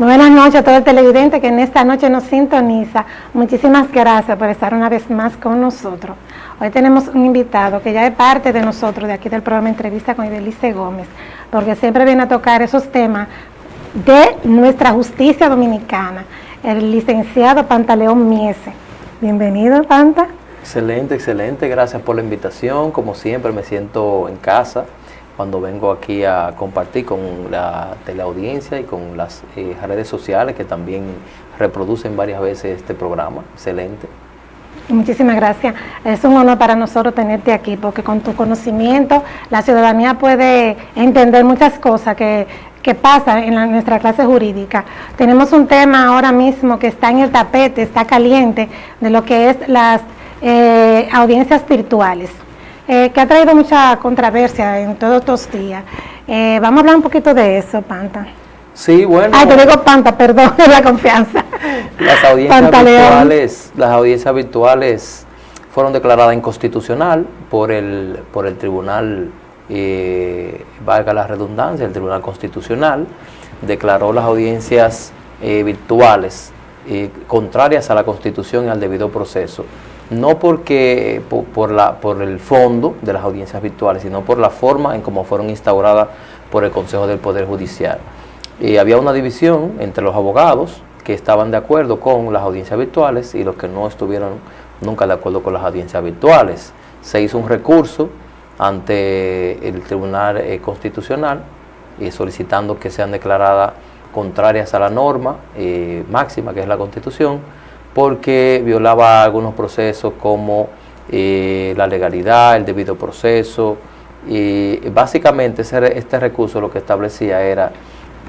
Buenas noches a todo el televidente que en esta noche nos sintoniza. Muchísimas gracias por estar una vez más con nosotros. Hoy tenemos un invitado que ya es parte de nosotros, de aquí del programa Entrevista con Ibelice Gómez, porque siempre viene a tocar esos temas de nuestra justicia dominicana, el licenciado Pantaleón Miese. Bienvenido, Panta. Excelente, excelente. Gracias por la invitación. Como siempre, me siento en casa cuando vengo aquí a compartir con la teleaudiencia y con las redes sociales que también reproducen varias veces este programa. Excelente. Muchísimas gracias. Es un honor para nosotros tenerte aquí, porque con tu conocimiento la ciudadanía puede entender muchas cosas que pasan en nuestra clase jurídica. Tenemos un tema ahora mismo que está en el tapete, está caliente, de lo que es las audiencias virtuales. Que ha traído mucha controversia en todos estos días. Vamos a hablar un poquito de eso, Panta. Sí, bueno. Ay, te digo Panta, perdón, de la confianza. Las audiencias virtuales fueron declaradas inconstitucional por el tribunal, valga la redundancia, el Tribunal Constitucional declaró las audiencias virtuales contrarias a la Constitución y al debido proceso. No porque por el fondo de las audiencias virtuales, sino por la forma en cómo fueron instauradas por el Consejo del Poder Judicial. Había una división entre los abogados que estaban de acuerdo con las audiencias virtuales y los que no estuvieron nunca de acuerdo con las audiencias virtuales. Se hizo un recurso ante el Tribunal Constitucional solicitando que sean declaradas contrarias a la norma máxima, que es la Constitución, porque violaba algunos procesos como la legalidad, el debido proceso, y básicamente este recurso lo que establecía era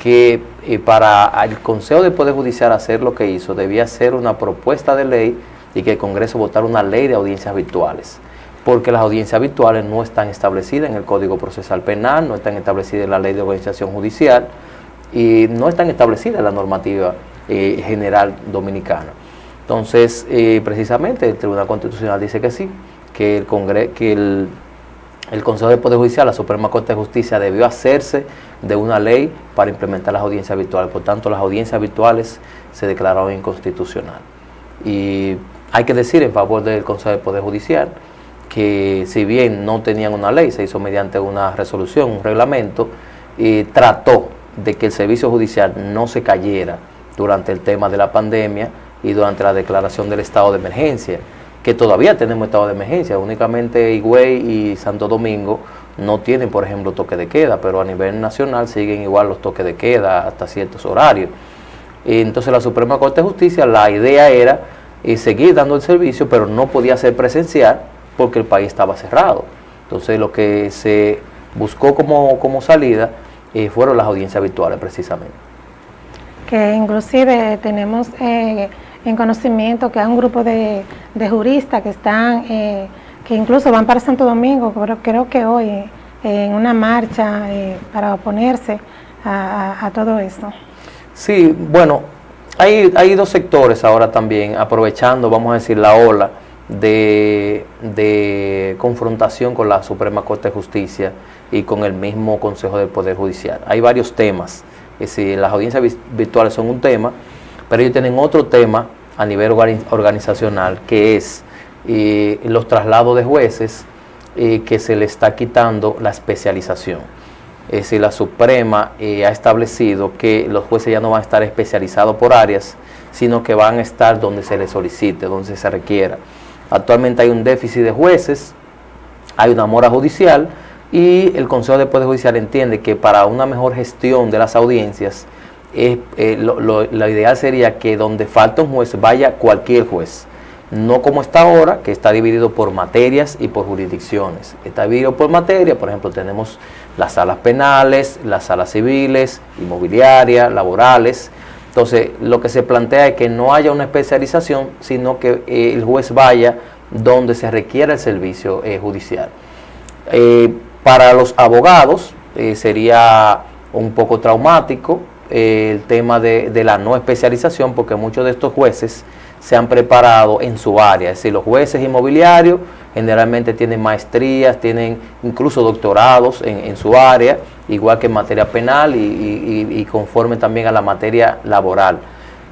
que para el Consejo del Poder Judicial hacer lo que hizo, debía ser una propuesta de ley y que el Congreso votara una ley de audiencias virtuales, porque las audiencias virtuales no están establecidas en el Código Procesal Penal, no están establecidas en la Ley de Organización Judicial y no están establecidas en la normativa general dominicana. Entonces, precisamente el Tribunal Constitucional dice que sí, que el Consejo del Poder Judicial, la Suprema Corte de Justicia, debió hacerse de una ley para implementar las audiencias virtuales. Por tanto, las audiencias virtuales se declararon inconstitucional. Y hay que decir en favor del Consejo del Poder Judicial que si bien no tenían una ley, se hizo mediante una resolución, un reglamento, y trató de que el servicio judicial no se cayera durante el tema de la pandemia y durante la declaración del estado de emergencia, que todavía tenemos estado de emergencia. Únicamente Higüey y Santo Domingo no tienen, por ejemplo, toque de queda, pero a nivel nacional siguen igual los toques de queda hasta ciertos horarios. Entonces la Suprema Corte de Justicia, la idea era seguir dando el servicio, pero no podía ser presencial porque el país estaba cerrado. Entonces lo que se buscó como salida fueron las audiencias virtuales precisamente. Que inclusive tenemos en conocimiento que hay un grupo de juristas que están, que incluso van para Santo Domingo, pero creo que hoy, en una marcha para oponerse a todo esto. Sí, bueno, hay dos sectores ahora también, aprovechando, vamos a decir, la ola de confrontación con la Suprema Corte de Justicia y con el mismo Consejo del Poder Judicial. Hay varios temas, es decir, las audiencias virtuales son un tema, pero ellos tienen otro tema a nivel organizacional, que es los traslados de jueces, que se le está quitando la especialización. Es decir, la Suprema ha establecido que los jueces ya no van a estar especializados por áreas, sino que van a estar donde se les solicite, donde se requiera. Actualmente hay un déficit de jueces, hay una mora judicial, y el Consejo del Poder Judicial entiende que para una mejor gestión de las audiencias, lo ideal sería que donde falta un juez vaya cualquier juez, no como está ahora, que está dividido por materias y por jurisdicciones. Está dividido por materia, por ejemplo, tenemos las salas penales, las salas civiles, inmobiliarias, laborales. Entonces, lo que se plantea es que no haya una especialización, sino que el juez vaya donde se requiera el servicio judicial. Para los abogados sería un poco traumático el tema de la no especialización, porque muchos de estos jueces se han preparado en su área, es decir, los jueces inmobiliarios generalmente tienen maestrías, tienen incluso doctorados en su área, igual que en materia penal y conforme también a la materia laboral.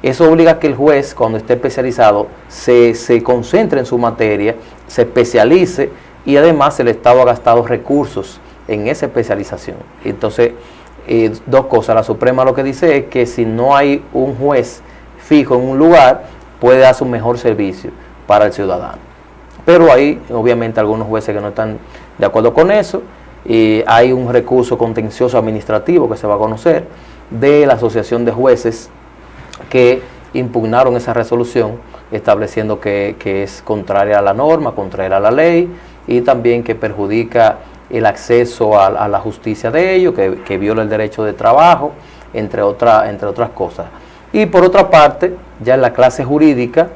Eso obliga a que el juez, cuando esté especializado, se concentre en su materia, se especialice, y además el Estado ha gastado recursos en esa especialización. Entonces, dos cosas. La Suprema lo que dice es que si no hay un juez fijo en un lugar, puede dar un mejor servicio para el ciudadano. Pero hay obviamente algunos jueces que no están de acuerdo con eso, y hay un recurso contencioso administrativo que se va a conocer de la Asociación de Jueces que impugnaron esa resolución estableciendo que es contraria a la norma, contraria a la ley, y también que perjudica el acceso a la justicia de ellos, que viola el derecho de trabajo, entre otras cosas. Y por otra parte, ya en la clase jurídica,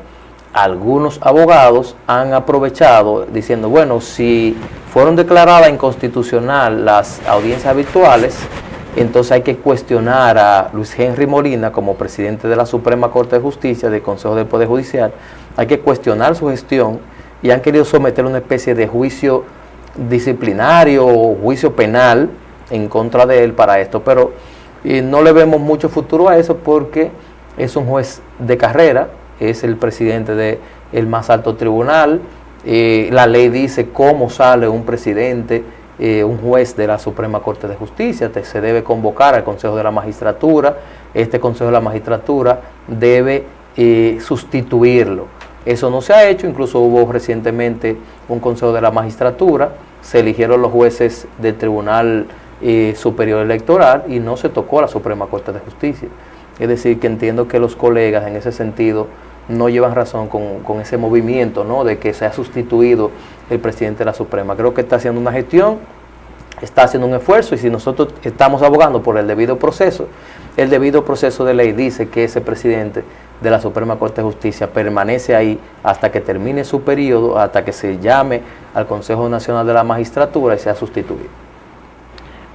algunos abogados han aprovechado diciendo, bueno, si fueron declaradas inconstitucional las audiencias virtuales, entonces hay que cuestionar a Luis Henry Molina como presidente de la Suprema Corte de Justicia, del Consejo del Poder Judicial, hay que cuestionar su gestión, y han querido someter una especie de juicio disciplinario o juicio penal en contra de él para esto, pero no le vemos mucho futuro a eso porque es un juez de carrera, es el presidente del más alto tribunal, la ley dice cómo sale un presidente, un juez de la Suprema Corte de Justicia, se debe convocar al Consejo de la Magistratura, este Consejo de la Magistratura debe sustituirlo. Eso no se ha hecho, incluso hubo recientemente un Consejo de la Magistratura, se eligieron los jueces del Tribunal Superior Electoral y no se tocó a la Suprema Corte de Justicia. Es decir, que entiendo que los colegas en ese sentido no llevan razón con ese movimiento, ¿no?, de que se ha sustituido el presidente de la Suprema. Creo que está haciendo una gestión, está haciendo un esfuerzo, y si nosotros estamos abogando por el debido proceso de ley dice que ese presidente de la Suprema Corte de Justicia permanece ahí hasta que termine su periodo, hasta que se llame al Consejo Nacional de la Magistratura y sea sustituido.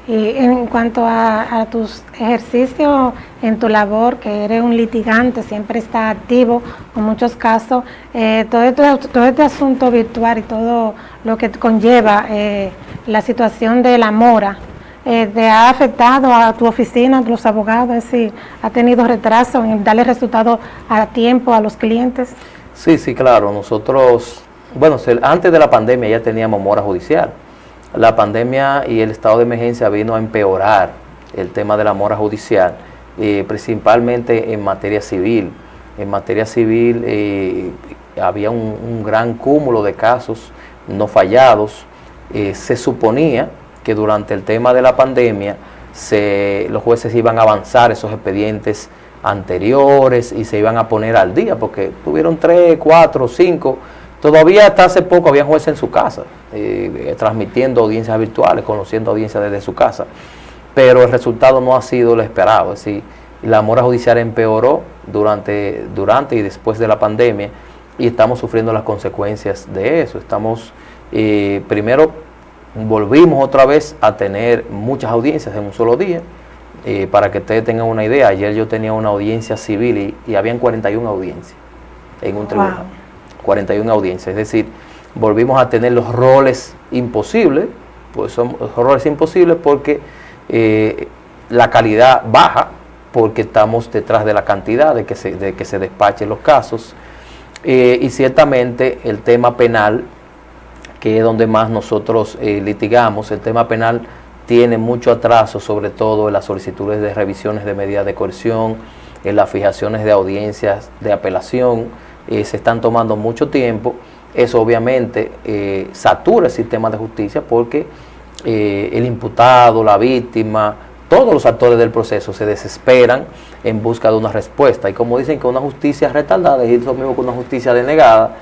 Y en cuanto a tus ejercicios en tu labor, que eres un litigante, siempre está activo en muchos casos, todo este asunto virtual y todo lo que conlleva la situación de la mora, ¿te ha afectado a tu oficina, a los abogados? Es decir, ¿ha tenido retraso en darle resultados a tiempo a los clientes? Sí, claro. Nosotros, bueno, antes de la pandemia ya teníamos mora judicial. La pandemia y el estado de emergencia vino a empeorar el tema de la mora judicial, principalmente en materia civil. En materia civil había un gran cúmulo de casos no fallados. Se suponía que durante el tema de la pandemia los jueces iban a avanzar esos expedientes anteriores y se iban a poner al día, porque tuvieron 3, 4, 5, todavía hasta hace poco había jueces en su casa, transmitiendo audiencias virtuales, conociendo audiencias desde su casa, pero el resultado no ha sido lo esperado. Es decir, la mora judicial empeoró durante y después de la pandemia, y estamos sufriendo las consecuencias de eso. Primero, volvimos otra vez a tener muchas audiencias en un solo día. Para que ustedes tengan una idea, ayer yo tenía una audiencia civil y habían 41 audiencias en un tribunal. Wow. 41 audiencias, es decir, volvimos a tener los roles imposibles, pues son roles imposibles porque la calidad baja, porque estamos detrás de la cantidad de que se despachen los casos, y ciertamente el tema penal, que es donde más nosotros litigamos, el tema penal tiene mucho atraso, sobre todo en las solicitudes de revisiones de medidas de coerción, en las fijaciones de audiencias de apelación, se están tomando mucho tiempo. Eso obviamente satura el sistema de justicia porque el imputado, la víctima, todos los actores del proceso se desesperan en busca de una respuesta. Y como dicen que una justicia retardada es lo mismo que una justicia denegada,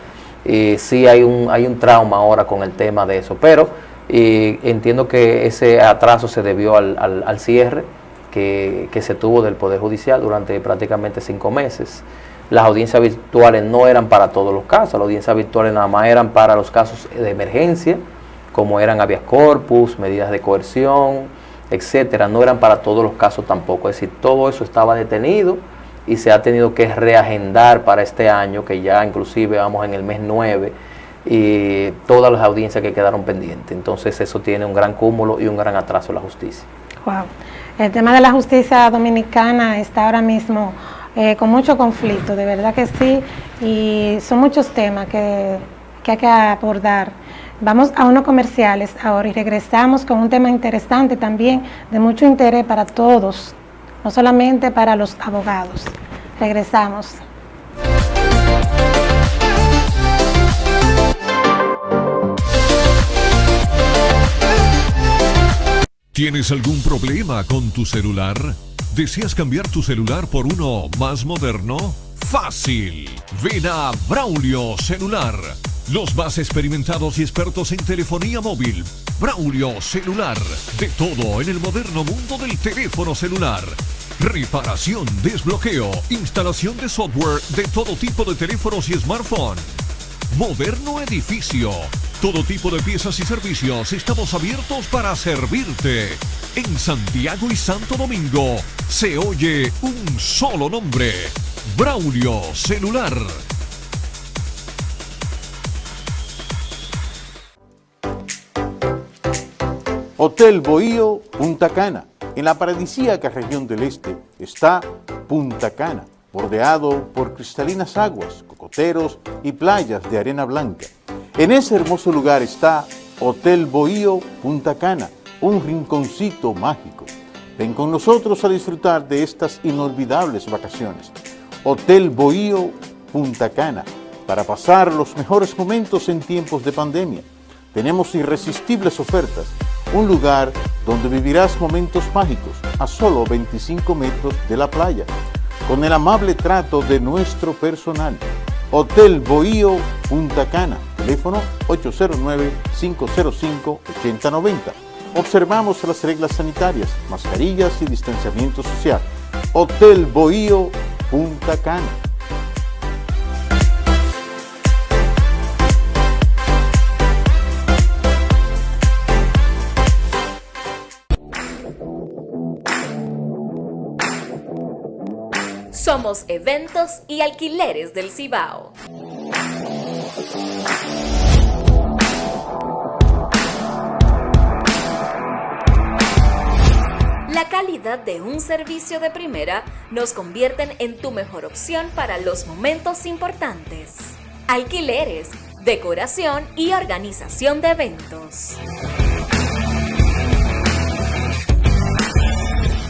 sí hay un trauma ahora con el tema de eso. Pero entiendo que ese atraso se debió al cierre que se tuvo del Poder Judicial durante prácticamente 5 meses. Las audiencias virtuales no eran para todos los casos, las audiencias virtuales nada más eran para los casos de emergencia, como eran habeas corpus, medidas de coerción, etcétera. No eran para todos los casos tampoco, es decir, todo eso estaba detenido y se ha tenido que reagendar para este año, que ya inclusive vamos en el mes 9 y todas las audiencias que quedaron pendientes. Entonces eso tiene un gran cúmulo y un gran atraso en la justicia. Wow. El tema de la justicia dominicana está ahora mismo con mucho conflicto, de verdad que sí, y son muchos temas que hay que abordar. Vamos a unos comerciales ahora y regresamos con un tema interesante también, de mucho interés para todos, no solamente para los abogados. Regresamos. ¿Tienes algún problema con tu celular? ¿Deseas cambiar tu celular por uno más moderno? ¡Fácil! Ven a Braulio Celular, los más experimentados y expertos en telefonía móvil. Braulio Celular, de todo en el moderno mundo del teléfono celular. Reparación, desbloqueo, instalación de software de todo tipo de teléfonos y smartphone. Moderno edificio. Todo tipo de piezas y servicios, estamos abiertos para servirte. En Santiago y Santo Domingo se oye un solo nombre: Braulio Celular. Hotel Bohío Punta Cana. En la paradisíaca región del este está Punta Cana, bordeado por cristalinas aguas, cocoteros y playas de arena blanca. En ese hermoso lugar está Hotel Bohío Punta Cana, un rinconcito mágico. Ven con nosotros a disfrutar de estas inolvidables vacaciones. Hotel Bohío Punta Cana, para pasar los mejores momentos en tiempos de pandemia. Tenemos irresistibles ofertas, un lugar donde vivirás momentos mágicos a solo 25 metros de la playa, con el amable trato de nuestro personal. Hotel Bohío Punta Cana, teléfono 809-505-8090. Observamos las reglas sanitarias, mascarillas y distanciamiento social. Hotel Bohío Punta Cana. Somos Eventos y Alquileres del Cibao. La calidad de un servicio de primera nos convierten en tu mejor opción para los momentos importantes. Alquileres, decoración y organización de eventos.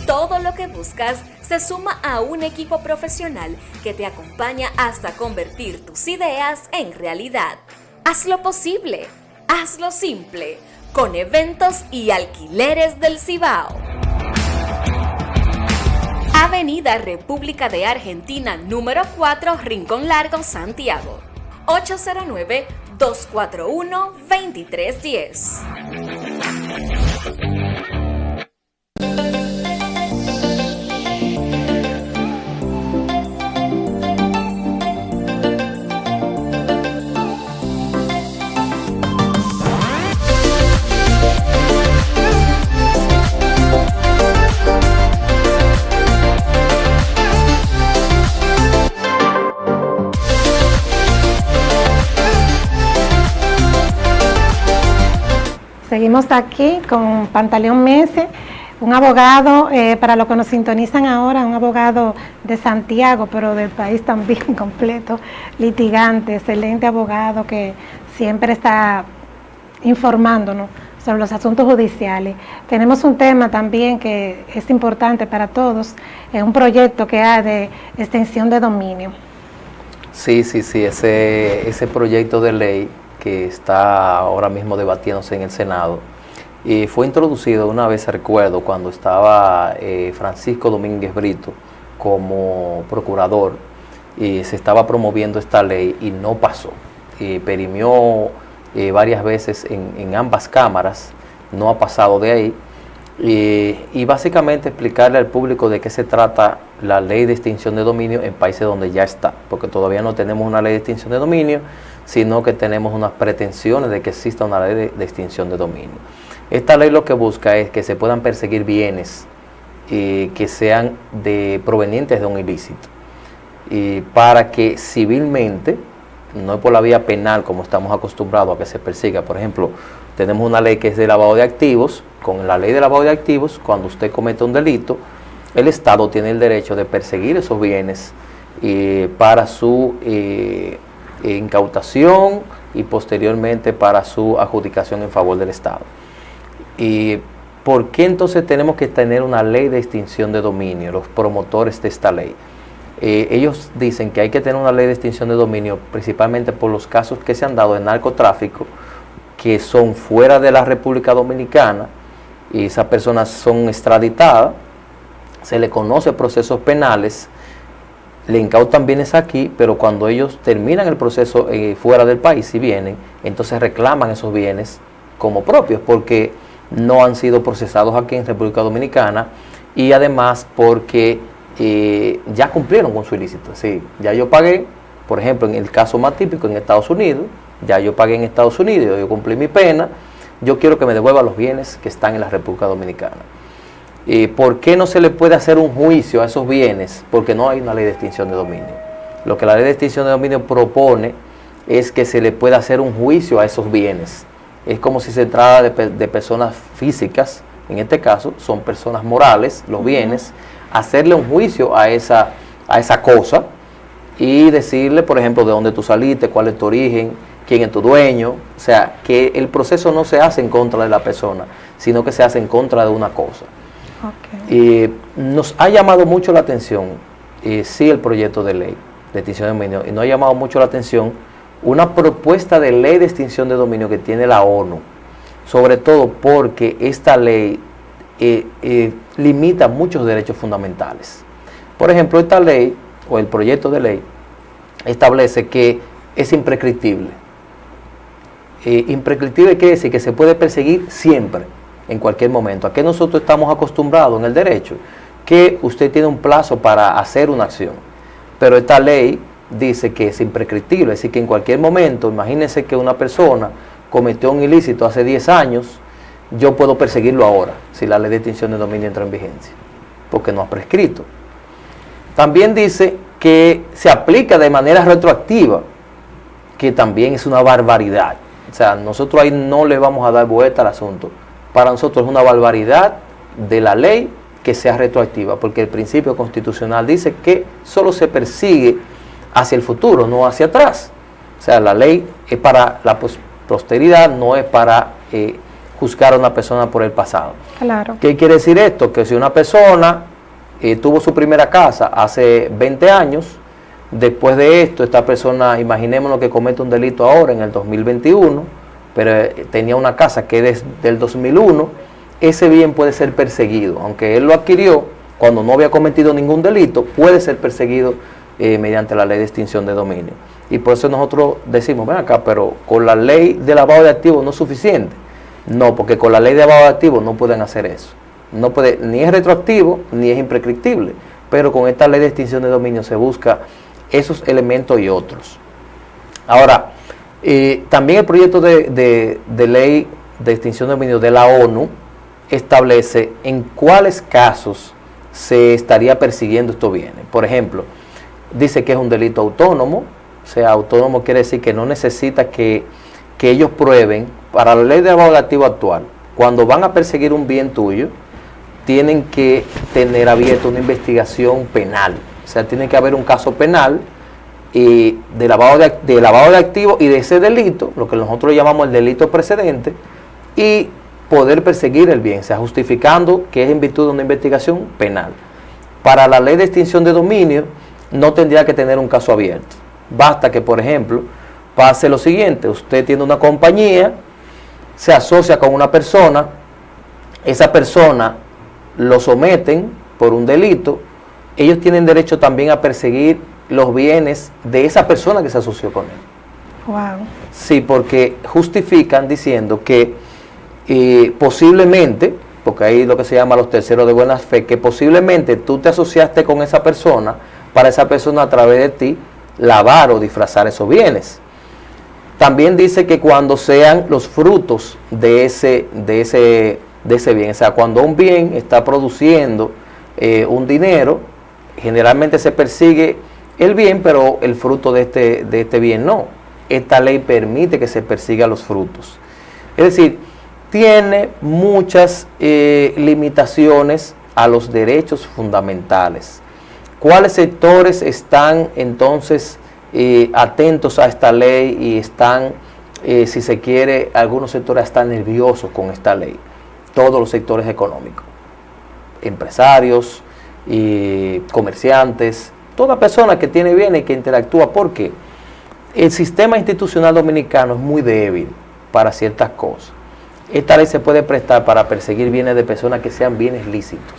Todo lo que buscas se suma a un equipo profesional que te acompaña hasta convertir tus ideas en realidad. Hazlo posible, hazlo simple, con Eventos y Alquileres del Cibao. Avenida República de Argentina, número 4, Rincón Largo, Santiago. 809-241-2310. Seguimos aquí con Pantaleón Mese, un abogado, para los que nos sintonizan ahora, un abogado de Santiago, pero del país también completo, litigante, excelente abogado que siempre está informándonos sobre los asuntos judiciales. Tenemos un tema también que es importante para todos, un proyecto que hay de extensión de dominio. Sí, ese proyecto de ley que está ahora mismo debatiéndose en el Senado, y fue introducido una vez, recuerdo, cuando estaba Francisco Domínguez Brito como procurador, y se estaba promoviendo esta ley y no pasó. Perimió varias veces en ambas cámaras, no ha pasado de ahí, y básicamente explicarle al público de qué se trata la ley de extinción de dominio en países donde ya está, porque todavía no tenemos una ley de extinción de dominio, sino que tenemos unas pretensiones de que exista una ley de extinción de dominio. Esta ley lo que busca es que se puedan perseguir bienes que sean provenientes de un ilícito, y para que civilmente no es por la vía penal como estamos acostumbrados a que se persiga. Por ejemplo, tenemos una ley que es de lavado de activos. Con la ley de lavado de activos, cuando usted comete un delito, el Estado tiene el derecho de perseguir esos bienes para su incautación y posteriormente para su adjudicación en favor del Estado. ¿Y por qué entonces tenemos que tener una ley de extinción de dominio, los promotores de esta ley? Ellos dicen que hay que tener una ley de extinción de dominio principalmente por los casos que se han dado de narcotráfico, que son fuera de la República Dominicana, y esas personas son extraditadas, se le conoce procesos penales, le incautan bienes aquí, pero cuando ellos terminan el proceso fuera del país y vienen, entonces reclaman esos bienes como propios, porque no han sido procesados aquí en República Dominicana, y además porque ya cumplieron con su ilícito. Sí, ya yo pagué, por ejemplo, en el caso más típico en Estados Unidos, ya yo pagué en Estados Unidos, yo cumplí mi pena, yo quiero que me devuelvan los bienes que están en la República Dominicana. ¿Por qué no se le puede hacer un juicio a esos bienes? Porque no hay una ley de extinción de dominio. Lo que la ley de extinción de dominio propone es que se le pueda hacer un juicio a esos bienes. Es como si se tratara de personas físicas, en este caso son personas morales, los bienes, hacerle un juicio a esa cosa y decirle, por ejemplo, de dónde tú saliste, cuál es tu origen, quién es tu dueño. O sea, que el proceso no se hace en contra de la persona, sino que se hace en contra de una cosa. Okay. Nos ha llamado mucho la atención, sí, el proyecto de ley de extinción de dominio, y nos ha llamado mucho la atención una propuesta de ley de extinción de dominio que tiene la ONU, sobre todo porque esta ley limita muchos derechos fundamentales. Por ejemplo, esta ley, o el proyecto de ley, establece que es imprescriptible. Imprescriptible quiere decir que se puede perseguir siempre, en cualquier momento. ¿A qué nosotros estamos acostumbrados en el derecho? Que usted tiene un plazo para hacer una acción, pero esta ley dice que es imprescriptible, es decir, que en cualquier momento, imagínense que una persona cometió un ilícito hace 10 años, yo puedo perseguirlo ahora, si la ley de extinción de dominio entra en vigencia, porque no ha prescrito. También dice que se aplica de manera retroactiva, que también es una barbaridad. O sea, nosotros ahí no le vamos a dar vuelta al asunto. Para nosotros es una barbaridad de la ley que sea retroactiva, porque el principio constitucional dice que solo se persigue hacia el futuro, no hacia atrás. O sea, la ley es para la posteridad, no es para juzgar a una persona por el pasado. Claro. ¿Qué quiere decir esto? Que si una persona tuvo su primera casa hace 20 años, después de esto, esta persona, imaginémonos que comete un delito ahora en el 2021, pero tenía una casa que es del 2001, ese bien puede ser perseguido, aunque él lo adquirió cuando no había cometido ningún delito, puede ser perseguido mediante la ley de extinción de dominio. Y por eso nosotros decimos, ven acá, pero con la ley de lavado de activos no es suficiente. No, porque con la ley de lavado de activos no pueden hacer eso. No puede, ni es retroactivo, ni es imprescriptible. Pero con esta ley de extinción de dominio se busca esos elementos y otros. Ahora, también el proyecto de ley de extinción de dominio de la ONU establece en cuáles casos se estaría persiguiendo estos bienes. Por ejemplo, dice que es un delito autónomo. O sea, autónomo quiere decir que no necesita que ellos prueben. Para la ley de lavado de activos actual, cuando van a perseguir un bien tuyo, tienen que tener abierta una investigación penal. O sea, tiene que haber un caso penal de lavado de activos y de ese delito, lo que nosotros llamamos el delito precedente, y poder perseguir el bien, o sea, justificando que es en virtud de una investigación penal. Para la ley de extinción de dominio, no tendría que tener un caso abierto. Basta que, por ejemplo, pase lo siguiente: usted tiene una compañía, se asocia con una persona, esa persona lo someten por un delito, ellos tienen derecho también a perseguir los bienes de esa persona que se asoció con él. Wow. Sí, porque justifican diciendo que posiblemente, porque ahí lo que se llama los terceros de buena fe, que posiblemente tú te asociaste con esa persona para esa persona a través de ti lavar o disfrazar esos bienes. También dice que cuando sean los frutos de ese bien, o sea, cuando un bien está produciendo un dinero, generalmente se persigue el bien, pero el fruto de este bien no. esta ley permite que se persiga los frutos. Es decir, tiene muchas limitaciones a los derechos fundamentales. ¿Cuáles sectores están entonces atentos a esta ley y están, si se quiere, algunos sectores están nerviosos con esta ley? Todos los sectores económicos, empresarios, comerciantes, toda persona que tiene bienes y que interactúa, porque el sistema institucional dominicano es muy débil para ciertas cosas. Esta ley se puede prestar para perseguir bienes de personas que sean bienes lícitos,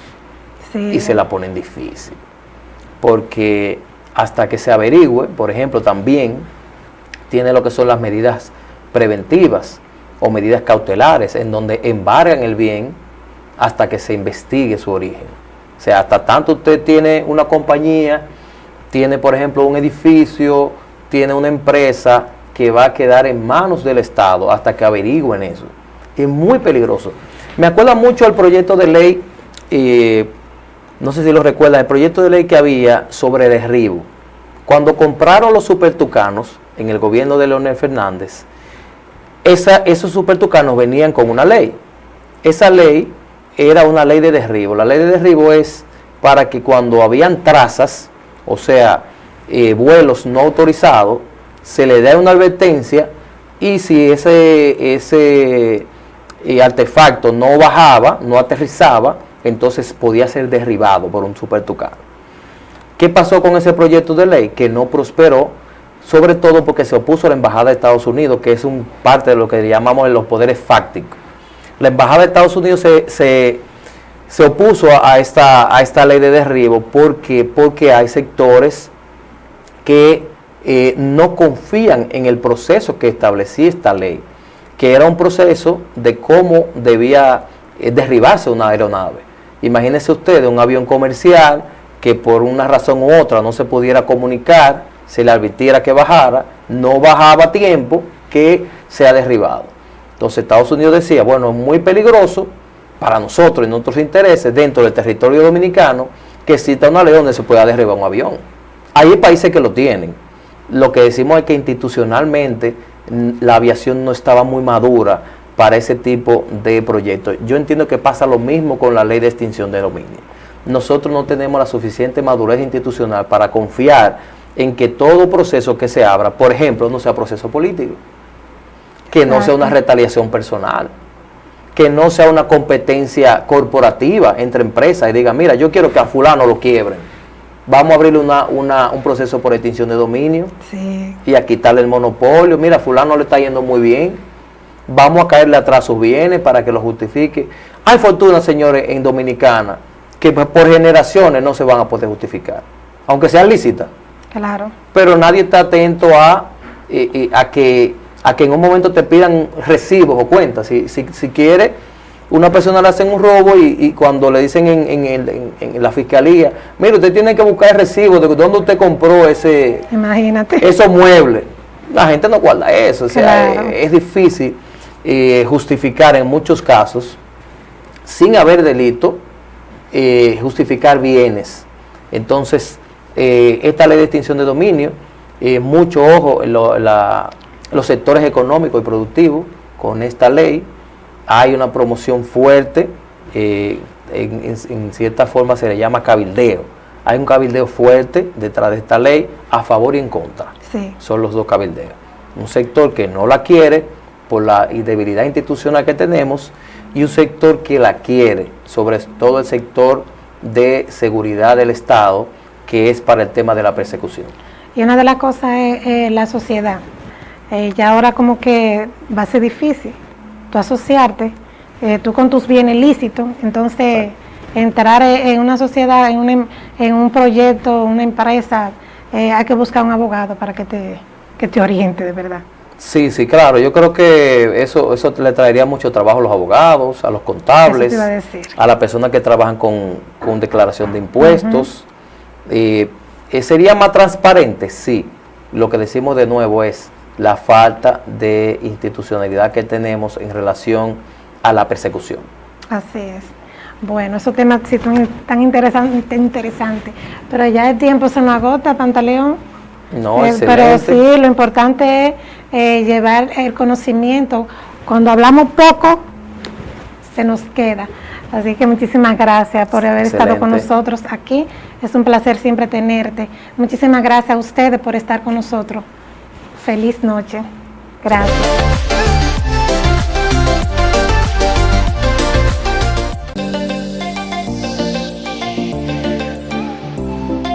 y se la ponen difícil, porque hasta que se averigüe, por ejemplo, también tiene lo que son las medidas preventivas o medidas cautelares, en donde embargan el bien hasta que se investigue su origen. O sea, hasta tanto usted tiene una compañía, tiene por ejemplo un edificio, tiene una empresa que va a quedar en manos del Estado hasta que averigüen eso. Es muy peligroso. Me acuerda mucho el proyecto de ley, no sé si lo recuerdan, el proyecto de ley que había sobre derribo. Cuando compraron los supertucanos en el gobierno de Leonel Fernández, esos supertucanos venían con una ley. Esa ley era una ley de derribo. La ley de derribo es para que cuando habían trazas, o sea, vuelos no autorizados, se le dé una advertencia, y si ese artefacto no bajaba, no aterrizaba, entonces podía ser derribado por un supertucano. ¿Qué pasó con ese proyecto de ley? Que no prosperó, sobre todo porque se opuso a la Embajada de Estados Unidos, que es un parte de lo que llamamos los poderes fácticos. La Embajada de Estados Unidos se opuso a esta ley de derribo porque hay sectores que no confían en el proceso que establecía esta ley, que era un proceso de cómo debía derribarse una aeronave. Imagínense ustedes un avión comercial que por una razón u otra no se pudiera comunicar, se le advirtiera que bajara, no bajaba a tiempo, que sea derribado. Entonces Estados Unidos decía, bueno, es muy peligroso para nosotros y nuestros intereses dentro del territorio dominicano que exista una ley donde se pueda derribar un avión. Hay países que lo tienen. Lo que decimos es que institucionalmente la aviación no estaba muy madura para ese tipo de proyectos. Yo entiendo que pasa lo mismo con la ley de extinción de dominio. Nosotros no tenemos la suficiente madurez institucional para confiar en que todo proceso que se abra, por ejemplo, no sea proceso político, que no sea una retaliación personal, que no sea una competencia corporativa entre empresas y diga, mira, yo quiero que a fulano lo quiebren, vamos a abrirle un proceso por extinción de dominio, sí, y a quitarle el monopolio. Mira, fulano le está yendo muy bien, vamos a caerle atrás sus bienes para que lo justifique. Hay fortunas, señores, en Dominicana que por generaciones no se van a poder justificar, aunque sean lícitas. claro. Pero nadie está atento a que en un momento te pidan recibos o cuentas. Si quiere, una persona le hacen un robo y cuando le dicen en la fiscalía, mire, usted tiene que buscar el recibo de dónde usted compró Imagínate. esos muebles. La gente no guarda eso. O sea, Claro. es difícil justificar en muchos casos, sin haber delito, justificar bienes. Entonces, esta ley de extinción de dominio, mucho ojo en los sectores económicos y productivos con esta ley. Hay una promoción fuerte, en cierta forma se le llama cabildeo. Hay un cabildeo fuerte detrás de esta ley, a favor y en contra. Sí. Son los dos cabildeos. Un sector que no la quiere por la debilidad institucional que tenemos, y un sector que la quiere, sobre todo el sector de seguridad del Estado, que es para el tema de la persecución. Y una de las cosas es la sociedad. Ya ahora como que va a ser difícil tú asociarte, tú con tus bienes lícitos, entonces entrar en una sociedad, en un proyecto, una empresa, hay que buscar un abogado para que te oriente de verdad. Sí, sí, claro. Yo creo que eso le traería mucho trabajo a los abogados, a los contables, Eso te iba a decir. a las personas que trabajan con declaración de impuestos. ¿Sería más transparente? Sí. Lo que decimos de nuevo es la falta de institucionalidad que tenemos en relación a la persecución. Así es. Bueno, esos temas sí son tan interesantes, pero ya el tiempo se nos agota, Pantaleón. No, excelente. Pero sí, lo importante es llevar el conocimiento. Cuando hablamos poco, se nos queda. Así que muchísimas gracias por haber estado con nosotros aquí. Es un placer siempre tenerte. Muchísimas gracias a ustedes por estar con nosotros. Feliz noche. Gracias.